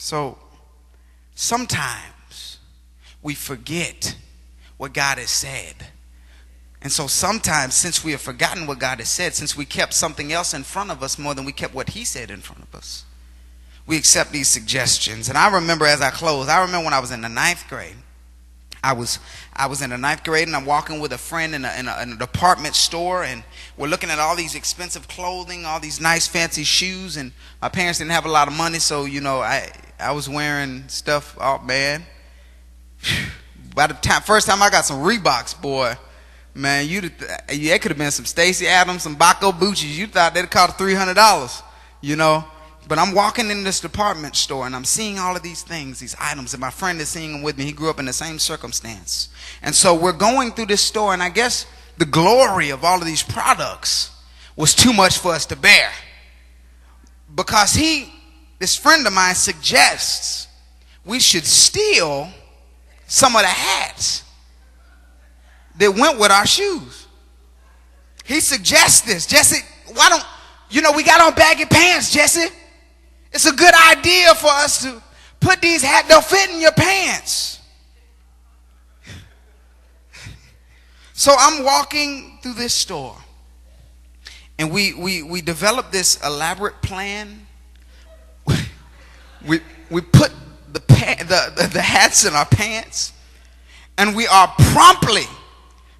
So sometimes we forget what God has said. And so sometimes, since we have forgotten what God has said, since we kept something else in front of us more than we kept what he said in front of us, we accept these suggestions. And I remember, as I close, I remember when I was in the 9th grade. I was in the 9th grade, and I'm walking with a friend in a department store, and we're looking at all these expensive clothing, all these nice fancy shoes, and my parents didn't have a lot of money, so I was wearing stuff. Oh man, by the first time I got some Reeboks, boy, man, it could have been some Stacey Adams, some Baco Bucci's. You thought they'd cost $300, But I'm walking in this department store, and I'm seeing all of these things, these items, and my friend is seeing them with me. He grew up in the same circumstance. And so we're going through this store, and I guess the glory of all of these products was too much for us to bear. Because this friend of mine, suggests we should steal some of the hats that went with our shoes. He suggests this. Jesse, why don't, we got on baggy pants, Jesse. It's a good idea for us to put these hats, they'll fit in your pants. So I'm walking through this store, and we developed this elaborate plan. We put the hats in our pants, and we are promptly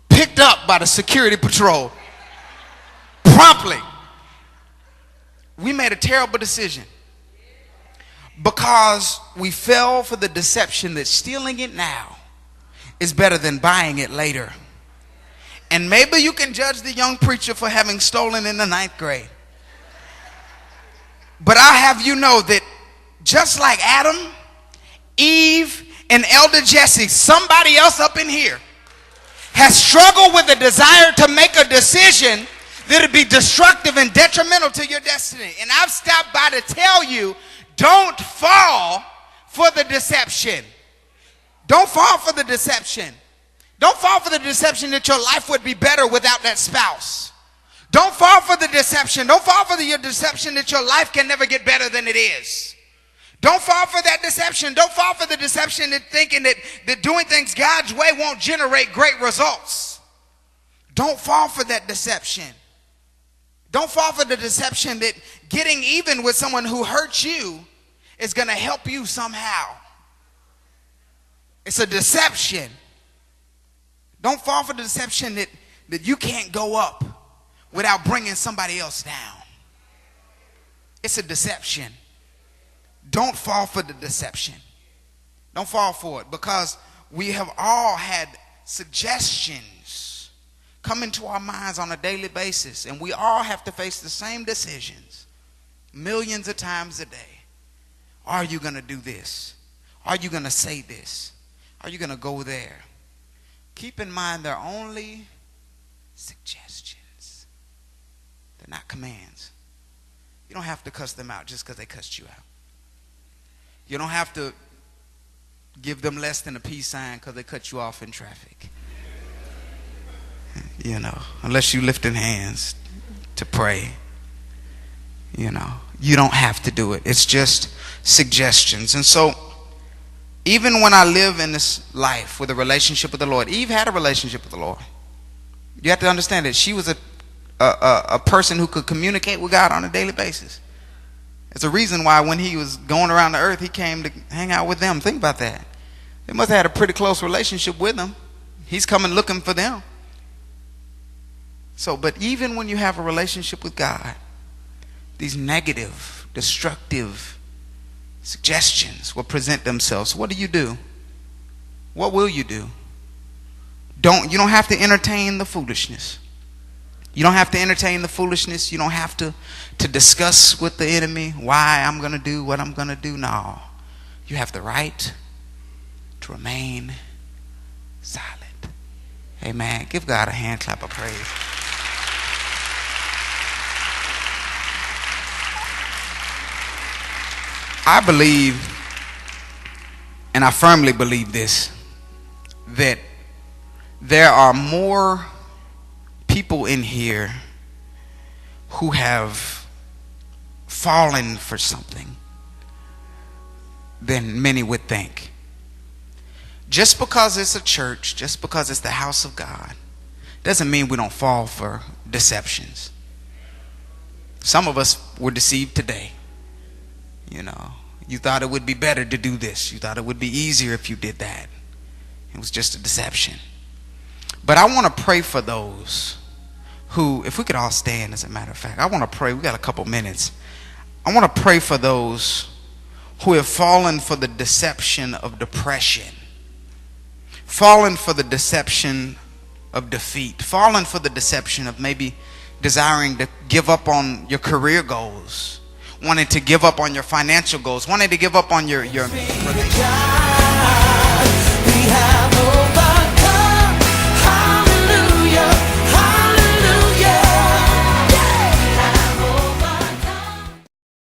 picked up by the security patrol. Promptly. We made a terrible decision, because we fell for the deception that stealing it now is better than buying it later. And maybe you can judge the young preacher for having stolen in the 9th grade. But I have you know that just like Adam, Eve, and Elder Jessie, somebody else up in here has struggled with the desire to make a decision that would be destructive and detrimental to your destiny. And I've stopped by to tell you, don't fall for the deception. Don't fall for the deception. Don't fall for the deception that your life would be better without that spouse. Don't fall for the deception. Don't fall for your deception that your life can never get better than it is. Don't fall for that deception. Don't fall for the deception that thinking that doing things God's way won't generate great results. Don't fall for that deception. Don't fall for the deception that getting even with someone who hurt you is going to help you somehow. It's a deception. Don't fall for the deception that you can't go up without bringing somebody else down. It's a deception. Don't fall for the deception. Don't fall for it, because we have all had suggestions come into our minds on a daily basis, and we all have to face the same decisions millions of times a day. Are you going to do this? Are you going to say this? Are you going to go there? Keep in mind, they're only suggestions. They're not commands. You don't have to cuss them out just because they cussed you out. You don't have to give them less than a peace sign because they cut you off in traffic. Unless you lifting hands to pray. You don't have to do it. It's just suggestions. And so, even when I live in this life with a relationship with the Lord, Eve had a relationship with the Lord. You have to understand that she was a person who could communicate with God on a daily basis. It's a reason why when he was going around the earth, he came to hang out with them. Think about that. They must have had a pretty close relationship with them. He's coming looking for them. So, but even when you have a relationship with God, these negative, destructive suggestions will present themselves. What do? What will you do? You don't have to entertain the foolishness. You don't have to entertain the foolishness. You don't have to discuss with the enemy why I'm going to do what I'm going to do. No. You have the right to remain silent. Amen. Give God a hand clap of praise. I believe, and I firmly believe this, that there are more people in here who have fallen for something than many would think. Just because it's a church, just because it's the house of God, doesn't mean we don't fall for deceptions. Some of us were deceived today. You know, you thought it would be better to do this. You thought it would be easier if you did that. It was just a deception. But I want to pray for those who, if we could all stand, as a matter of fact, I want to pray. We got a couple minutes. I want to pray for those who have fallen for the deception of depression, fallen for the deception of defeat, fallen for the deception of maybe desiring to give up on your career goals, wanting to give up on your financial goals, wanting to give up on your relationship.